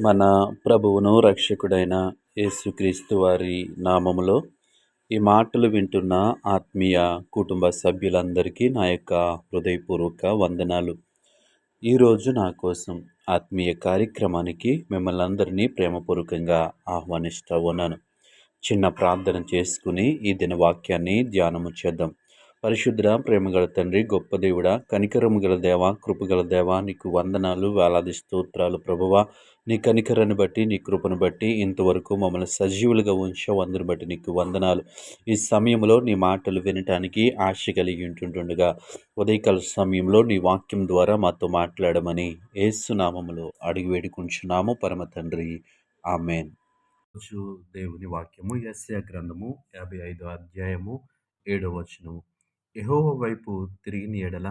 మన ప్రభువును రక్షకుడైన యేసుక్రీస్తు వారి నామములో ఈ మాటలు వింటున్న ఆత్మీయ కుటుంబ సభ్యులందరికీ నా యొక్క హృదయపూర్వక వందనాలు. ఈరోజు నా కోసం ఆత్మీయ కార్యక్రమానికి మిమ్మల్ని అందరినీ ప్రేమపూర్వకంగా ఆహ్వానిస్తూ ఉన్నాను. చిన్న ప్రార్థన చేసుకుని ఈ దిన వాక్యాన్ని ధ్యానము చేద్దాం. పరిశుద్ధ ప్రేమగల తండ్రి, గొప్ప దేవుడా, కనికరము గల దేవ, కృపగల దేవ, నీకు వందనాలు, వేలాది స్తోత్రాలు ప్రభువా. నీ కనికరాన్ని బట్టి, నీ కృపను బట్టి ఇంతవరకు మమ్మల్ని సజీవులుగా ఉంచావు. అందుని బట్టి నీకు వందనాలు. ఈ సమయంలో నీ మాటలు వినటానికి ఆశ కలిగి ఉంటుండగా ఉదయకాల సమయంలో నీ వాక్యం ద్వారా మాతో మాట్లాడమని యేసు నామములో అడిగి వేడుకుంటున్నాము పరమ తండ్రి. ఆమేన్. రోజు దేవుని వాక్యము యెషయా గ్రంథము 55వ అధ్యాయము 7వ వచనము. యెహోవా వైపు తిరిగిన ఎడల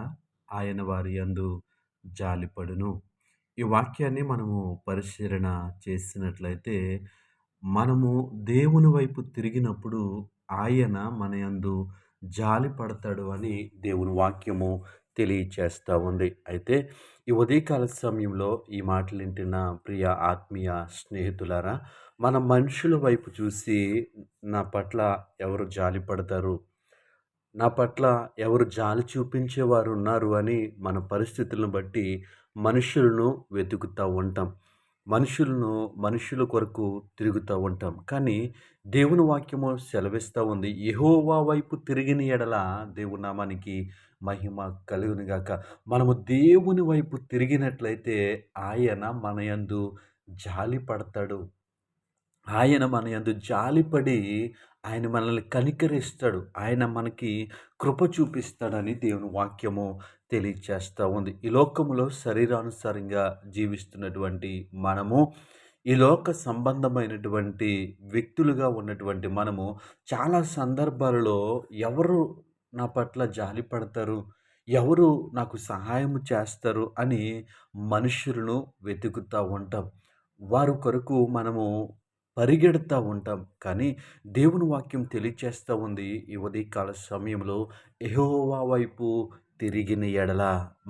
ఆయన వారి యందు జాలిపడును. ఈ వాక్యాన్ని మనము పరిశీలన చేసినట్లయితే, మనము దేవుని వైపు తిరిగినప్పుడు ఆయన మన యందు జాలి పడతాడు అని దేవుని వాక్యము తెలియచేస్తూ ఉంది. అయితే ఈ ఉదయకాల సమయంలో ఈ మాటలు వింటున్న ప్రియ ఆత్మీయ స్నేహితులారా, మన మనుషుల వైపు చూసి నా పట్ల ఎవరు జాలి పడతారు, నా పట్ల ఎవరు జాలి చూపించేవారు ఉన్నారు అని మన పరిస్థితులను బట్టి మనుషులను వెతుకుతూ ఉంటాం. మనుషుల కొరకు తిరుగుతూ ఉంటాం. కానీ దేవుని వాక్యము సెలవిస్తూ ఉంది, యెహోవా వైపు తిరిగిన ఎడల దేవుని నామానికి మహిమ కలుగును గాక. మనము దేవుని వైపు తిరిగినట్లయితే ఆయన మన యందు జాలి పడతాడు. ఆయన మన యందు జాలిపడి ఆయన మనల్ని కనికరిస్తాడు. ఆయన మనకి కృప చూపిస్తాడని దేవుని వాక్యము తెలియచేస్తూ ఉంది. ఈ లోకములో శరీరానుసారంగా జీవిస్తున్నటువంటి మనము, ఈ లోక సంబంధమైనటువంటి వ్యక్తులుగా ఉన్నటువంటి మనము చాలా సందర్భాలలో ఎవరు నా పట్ల జాలి పడతారు, ఎవరు నాకు సహాయం చేస్తారు అని మనుషులను వెతుకుతూ ఉంటాం. వారి కొరకు మనము పరిగెడతా ఉంటాం. కానీ దేవుని వాక్యం తెలియచేస్తూ ఉంది ఈ ఉదయకాల సమయంలో, యెహోవా వైపు తిరిగిన ఎడల,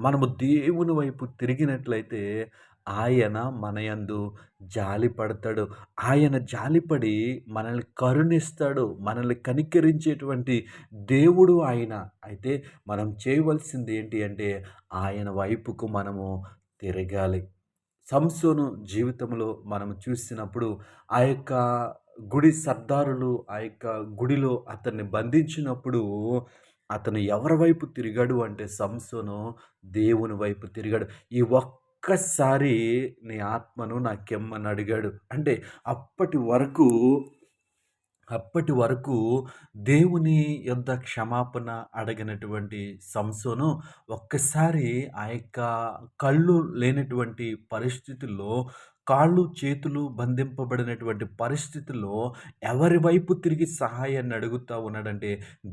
మనము దేవుని వైపు తిరిగినట్లయితే ఆయన మన యందు జాలి పడతాడు. ఆయన జాలిపడి మనల్ని కరుణిస్తాడు. మనల్ని కనికరించేటువంటి దేవుడు ఆయన. అయితే మనం చేయవలసింది ఏంటి అంటే, ఆయన వైపుకు మనము తిరగాలి. సంసోను జీవితంలో మనం చూసినప్పుడు ఆ యొక్క గుడి సర్దారులు ఆ యొక్క గుడిలో అతన్ని బంధించినప్పుడు అతను ఎవరి వైపు తిరిగాడు అంటే సంసోను దేవుని వైపు తిరిగాడు. ఈ ఒక్కసారి నీ ఆత్మను నాకిమ్మని అడిగాడు. అంటే అప్పటి వరకు అప్పటి వరకు దేవుని యొద్ద క్షమాపణ అడగినటువంటి సంసోను ఒక్కసారి ఆ యొక్క కళ్ళు లేనటువంటి పరిస్థితుల్లో, కాళ్ళు చేతులు బంధింపబడినటువంటి పరిస్థితుల్లో ఎవరి వైపు తిరిగి సహాయాన్ని అడుగుతా ఉన్నాడంటే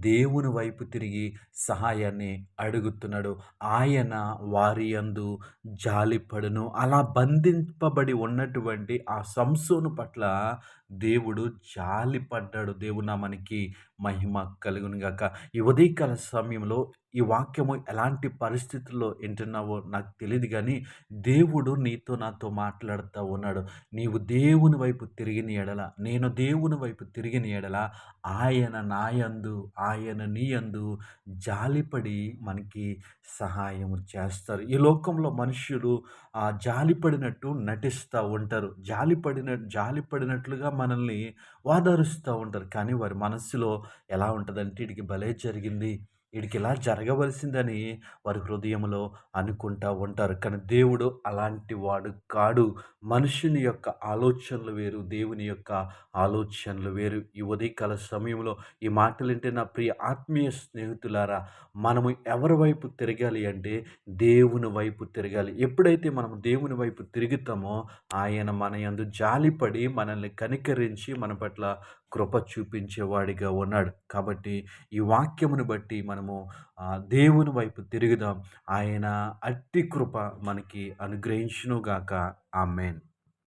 దేవుని వైపు తిరిగి సహాయాన్ని అడుగుతున్నాడు. ఆయన వారి యందు జాలిపడును. అలా బంధింపబడి ఉన్నటువంటి ఆ సంసోను పట్ల దేవుడు జాలిపడ్డాడు. దేవుని నామానికి మహిమ కలుగును గాక. ఈ ఉదయకాల సమయంలో ఈ వాక్యము ఎలాంటి పరిస్థితుల్లో వింటున్నావో నాకు తెలీదు గానీ, దేవుడు నీతో నాతో మాట్లాడుతా ఉన్నాడు. నీవు దేవుని వైపు తిరిగిన ఎడల, నేను దేవుని వైపు తిరిగిన ఎడల ఆయన నా యందు, ఆయన నీ యందు జాలిపడి మనకి సహాయము చేస్తారు. ఈ లోకంలో మనుష్యులు జాలిపడినట్టు నటిస్తూ ఉంటారు. జాలిపడినట్లుగా మనల్ని ఓదారుస్తూ ఉంటారు. కానీ వారి మనస్సులో ఎలా ఉంటదంటే, ఈడికి భలే జరిగింది, ఈడికి ఇలా జరగవలసిందని వారి హృదయంలో అనుకుంటా ఉంటారు. కానీ దేవుడు అలాంటి వాడు కాడు. మనుషుని యొక్క ఆలోచనలు వేరు, దేవుని యొక్క ఆలోచనలు వేరు. ఈ ఉదయకాల సమయంలో ఈ మాటలంటే నా ప్రియ ఆత్మీయ స్నేహితులారా, మనము ఎవరి వైపు తిరగాలి అంటే దేవుని వైపు తిరగాలి. ఎప్పుడైతే మనము దేవుని వైపు తిరుగుతామో ఆయన మన యందు జాలిపడి మనల్ని కనికరించి మన పట్ల కృప చూపించేవాడిగా ఉన్నాడు. కాబట్టి ఈ వాక్యమును బట్టి మనము దేవుని వైపు తిరుగుదాం. ఆయన అట్టి కృప మనకి అనుగ్రహించునుగాక. ఆమేన్.